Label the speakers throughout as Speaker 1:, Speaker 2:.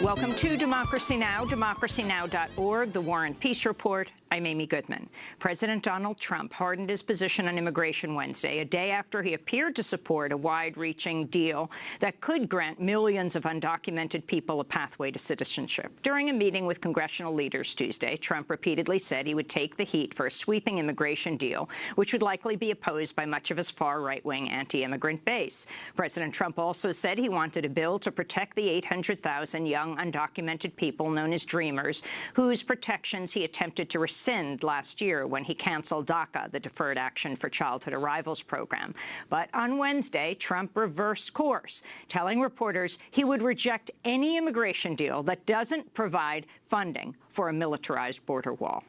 Speaker 1: Welcome to Democracy Now!, democracynow.org, The War and Peace Report. I'm Amy Goodman. President Donald Trump hardened his position on immigration Wednesday, a day after he appeared to support a wide-reaching deal that could grant millions of undocumented people a pathway to citizenship. During a meeting with congressional leaders Tuesday, Trump repeatedly said he would take the heat for a sweeping immigration deal, which would likely be opposed by much of his far right-wing anti-immigrant base. President Trump also said he wanted a bill to protect the 800,000 young undocumented people known as Dreamers, whose protections he attempted to rescind last year when he canceled DACA, the Deferred Action for Childhood Arrivals program. But on Wednesday, Trump reversed course, telling reporters he would reject any immigration deal that doesn't provide funding for a militarized border wall.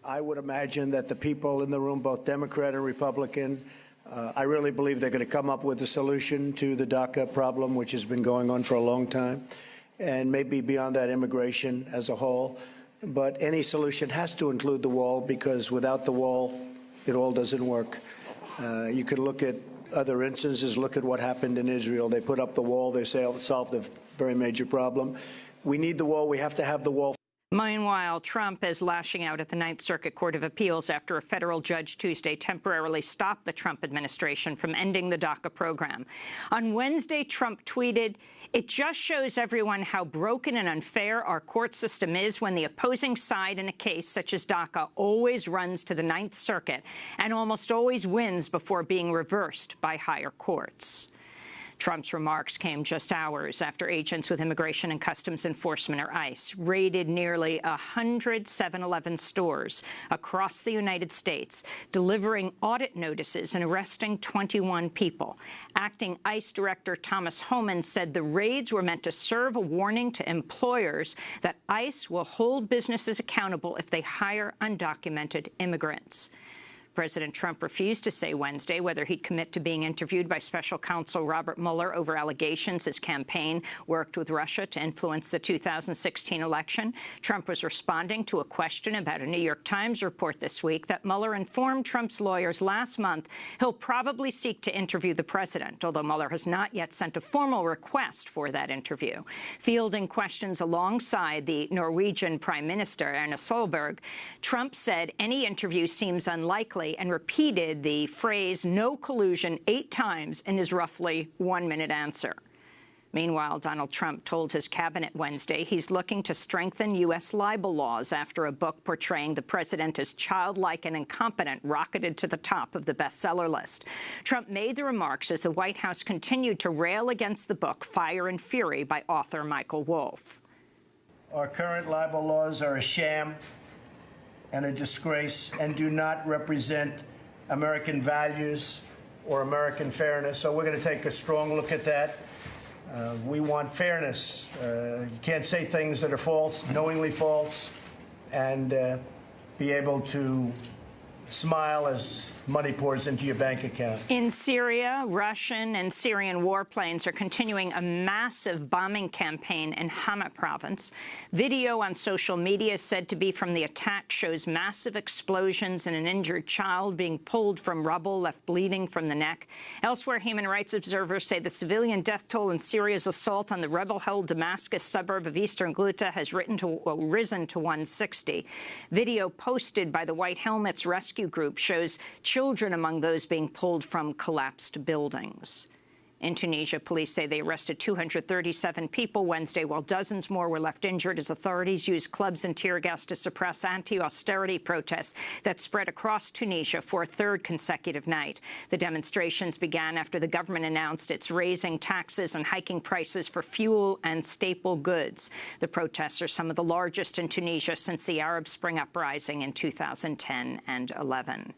Speaker 2: I would imagine that the people in the room, both Democrat and Republican, I really believe they're going to come up with a solution to the DACA problem, which has been going on for a long time, and maybe beyond that, immigration as a whole. But any solution has to include the wall, because without the wall, it all doesn't work. You could look at other instances. Look at what happened in Israel. They put up the wall. They solved a very major problem. We need the wall. We have to have the wall.
Speaker 1: Meanwhile, Trump is lashing out at the Ninth Circuit Court of Appeals after a federal judge Tuesday temporarily stopped the Trump administration from ending the DACA program. On Wednesday, Trump tweeted, "It just shows everyone how broken and unfair our court system is when the opposing side in a case such as DACA always runs to the Ninth Circuit and almost always wins before being reversed by higher courts." Trump's remarks came just hours after agents with Immigration and Customs Enforcement, or ICE, raided nearly 100 7-Eleven stores across the United States, delivering audit notices and arresting 21 people. Acting ICE Director Thomas Homan said the raids were meant to serve a warning to employers that ICE will hold businesses accountable if they hire undocumented immigrants. President Trump refused to say Wednesday whether he'd commit to being interviewed by special counsel Robert Mueller over allegations his campaign worked with Russia to influence the 2016 election. Trump was responding to a question about a New York Times report this week that Mueller informed Trump's lawyers last month he'll probably seek to interview the president, although Mueller has not yet sent a formal request for that interview. Fielding questions alongside the Norwegian Prime Minister, Erna Solberg, Trump said any interview seems unlikely and repeated the phrase "no collusion" 8 times in his roughly 1-minute answer. Meanwhile, Donald Trump told his cabinet Wednesday he's looking to strengthen U.S. libel laws after a book portraying the president as childlike and incompetent rocketed to the top of the bestseller list. Trump made the remarks as the White House continued to rail against the book Fire and Fury by author Michael Wolff.
Speaker 2: Our current libel laws are a sham and a disgrace and do not represent American values or American fairness. So we're going to take a strong look at that. We want fairness. You can't say things that are false, knowingly false, and be able to smile as money pours into your bank account.
Speaker 1: In Syria, Russian and Syrian warplanes are continuing a massive bombing campaign in Hama province. Video on social media said to be from the attack shows massive explosions and an injured child being pulled from rubble, left bleeding from the neck. Elsewhere, human rights observers say the civilian death toll in Syria's assault on the rebel-held Damascus suburb of eastern Ghouta has risen to 160. Video posted by the White Helmets Rescue Group shows children among those being pulled from collapsed buildings. In Tunisia, police say they arrested 237 people Wednesday, while dozens more were left injured as authorities used clubs and tear gas to suppress anti-austerity protests that spread across Tunisia for a 3rd consecutive night. The demonstrations began after the government announced it's raising taxes and hiking prices for fuel and staple goods. The protests are some of the largest in Tunisia since the Arab Spring uprising in 2010 and 11.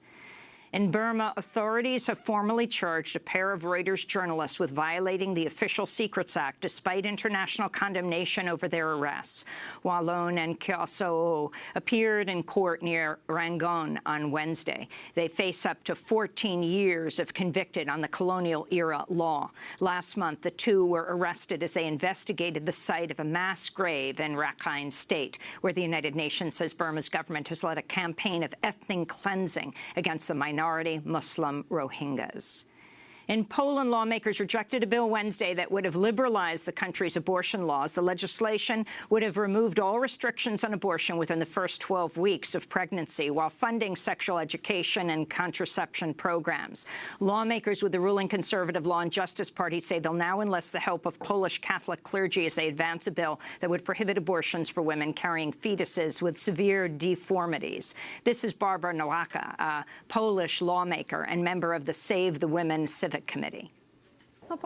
Speaker 1: In Burma, authorities have formally charged a pair of Reuters journalists with violating the Official Secrets Act, despite international condemnation over their arrests. Wallon and Kyaw appeared in court near Rangoon on Wednesday. They face up to 14 years if convicted on the colonial-era law. Last month, the two were arrested as they investigated the site of a mass grave in Rakhine State, where the United Nations says Burma's government has led a campaign of ethnic cleansing against the minority Muslim Rohingyas. In Poland, lawmakers rejected a bill Wednesday that would have liberalized the country's abortion laws. The legislation would have removed all restrictions on abortion within the first 12 weeks of pregnancy, while funding sexual education and contraception programs. Lawmakers with the ruling Conservative Law and Justice Party say they'll now enlist the help of Polish Catholic clergy as they advance a bill that would prohibit abortions for women carrying fetuses with severe deformities. This is Barbara Nowacka, a Polish lawmaker and member of the Save the Women Civic Committee.
Speaker 3: It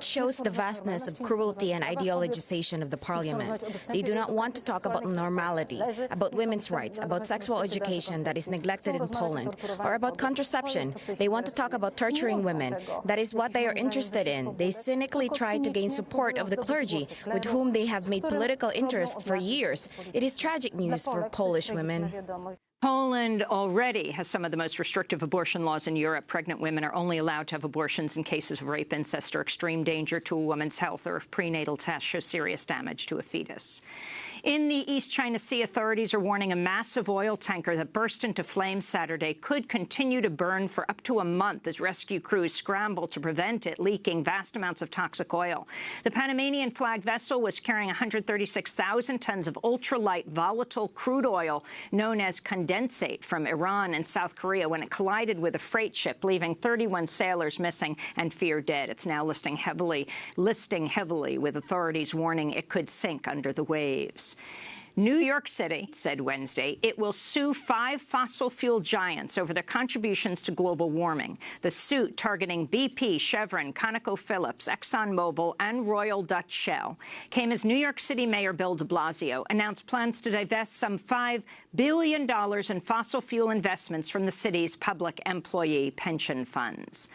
Speaker 3: shows the vastness of cruelty and ideologization of the parliament. They do not want to talk about normality, about women's rights, about sexual education that is neglected in Poland, or about contraception. They want to talk about torturing women. That is what they are interested in. They cynically try to gain support of the clergy, with whom they have made political interest for years. It is tragic news for Polish women.
Speaker 1: Poland already has some of the most restrictive abortion laws in Europe. Pregnant women are only allowed to have abortions in cases of rape, incest, or extreme danger to a woman's health, or if prenatal tests show serious damage to a fetus. In the East China Sea, authorities are warning a massive oil tanker that burst into flames Saturday could continue to burn for up to a month as rescue crews scramble to prevent it leaking vast amounts of toxic oil. The Panamanian-flagged vessel was carrying 136,000 tons of ultralight volatile crude oil known as condensate from Iran and South Korea when it collided with a freight ship, leaving 31 sailors missing and feared dead. It's now listing heavily, with authorities warning it could sink under the waves. New York City said Wednesday it will sue 5 fossil fuel giants over their contributions to global warming. The suit, targeting BP, Chevron, ConocoPhillips, ExxonMobil, and Royal Dutch Shell, came as New York City Mayor Bill de Blasio announced plans to divest some $5 billion in fossil fuel investments from the city's public employee pension funds.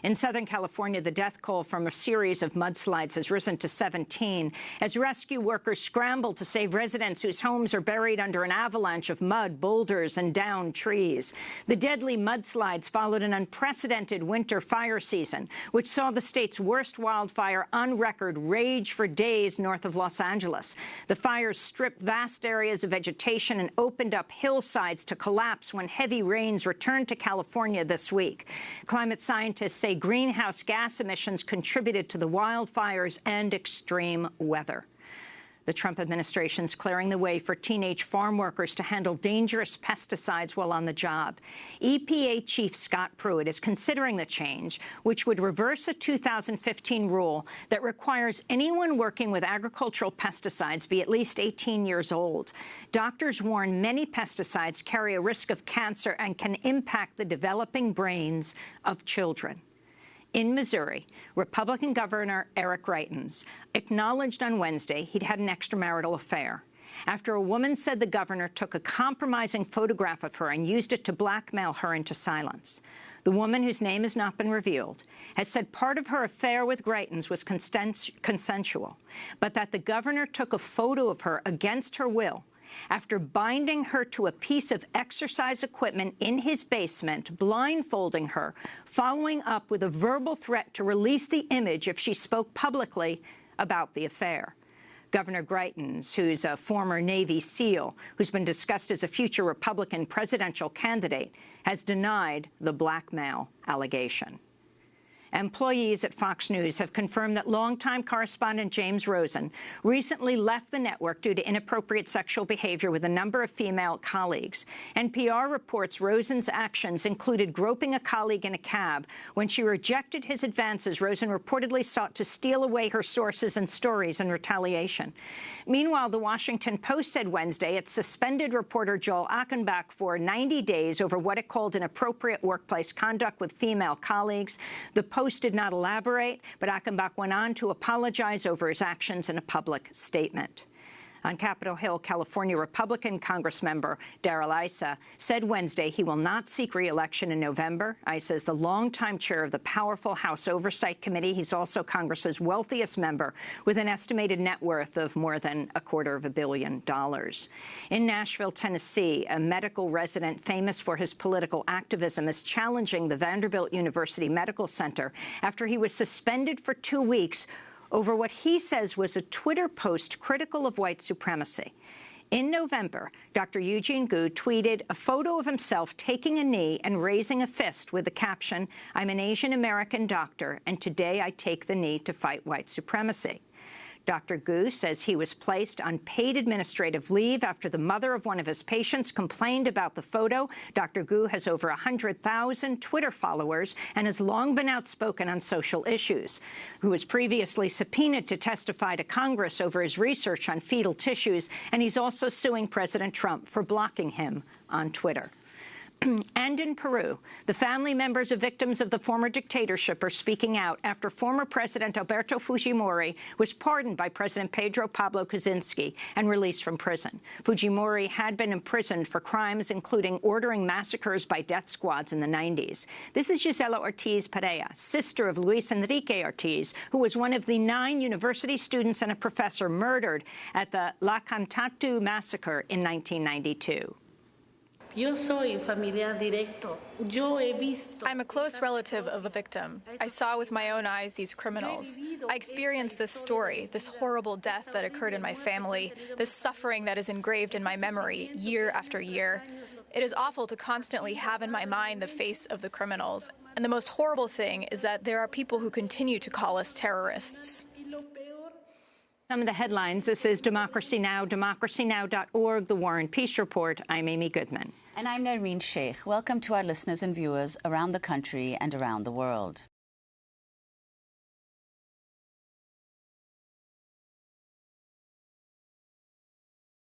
Speaker 1: In Southern California, the death toll from a series of mudslides has risen to 17 as rescue workers scramble to save residents whose homes are buried under an avalanche of mud, boulders, and downed trees. The deadly mudslides followed an unprecedented winter fire season, which saw the state's worst wildfire on record rage for days north of Los Angeles. The fires stripped vast areas of vegetation and opened up hillsides to collapse when heavy rains returned to California this week. Climate scientists say greenhouse gas emissions contributed to the wildfires and extreme weather. The Trump administration is clearing the way for teenage farm workers to handle dangerous pesticides while on the job. EPA Chief Scott Pruitt is considering the change, which would reverse a 2015 rule that requires anyone working with agricultural pesticides be at least 18 years old. Doctors warn many pesticides carry a risk of cancer and can impact the developing brains of children. In Missouri, Republican Governor Eric Greitens acknowledged on Wednesday he'd had an extramarital affair after a woman said the governor took a compromising photograph of her and used it to blackmail her into silence. The woman, whose name has not been revealed, has said part of her affair with Greitens was consensual, but that the governor took a photo of her against her will after binding her to a piece of exercise equipment in his basement, blindfolding her, following up with a verbal threat to release the image if she spoke publicly about the affair. Governor Greitens, who's a former Navy SEAL, who's been discussed as a future Republican presidential candidate, has denied the blackmail allegation. Employees at Fox News have confirmed that longtime correspondent James Rosen recently left the network due to inappropriate sexual behavior with a number of female colleagues. NPR reports Rosen's actions included groping a colleague in a cab. When she rejected his advances, Rosen reportedly sought to steal away her sources and stories in retaliation. Meanwhile, The Washington Post said Wednesday it suspended reporter Joel Achenbach for 90 days over what it called inappropriate workplace conduct with female colleagues. The Post did not elaborate, but Achenbach went on to apologize over his actions in a public statement. On Capitol Hill, California Republican Congressmember Darrell Issa said Wednesday he will not seek re-election in November. Issa is the longtime chair of the powerful House Oversight Committee. He's also Congress's wealthiest member, with an estimated net worth of more than $250 million. In Nashville, Tennessee, a medical resident famous for his political activism is challenging the Vanderbilt University Medical Center after he was suspended for 2 weeks over what he says was a Twitter post critical of white supremacy. In November, Dr. Eugene Gu tweeted a photo of himself taking a knee and raising a fist with the caption, "I'm an Asian American doctor, and today I take the knee to fight white supremacy." Dr. Gu says he was placed on paid administrative leave after the mother of one of his patients complained about the photo. Dr. Gu has over 100,000 Twitter followers and has long been outspoken on social issues. Who was previously subpoenaed to testify to Congress over his research on fetal tissues, and he's also suing President Trump for blocking him on Twitter. And in Peru, the family members of victims of the former dictatorship are speaking out after former President Alberto Fujimori was pardoned by President Pedro Pablo Kuczynski and released from prison. Fujimori had been imprisoned for crimes including ordering massacres by death squads in the 90s. This is Gisela Ortiz Perea, sister of Luis Enrique Ortiz, who was one of the 9 university students and a professor murdered at the La Cantatu massacre in 1992.
Speaker 4: I'm a close relative of a victim. I saw with my own eyes these criminals. I experienced this story, this horrible death that occurred in my family, this suffering that is engraved in my memory year after year. It is awful to constantly have in my mind the face of the criminals. And the most horrible thing is that there are people who continue to call us terrorists.
Speaker 1: Some of the headlines. This is Democracy Now!, democracynow.org, The War and Peace Report. I'm Amy Goodman.
Speaker 5: And I'm Nareen Sheikh. Welcome to our listeners and viewers around the country and around the world.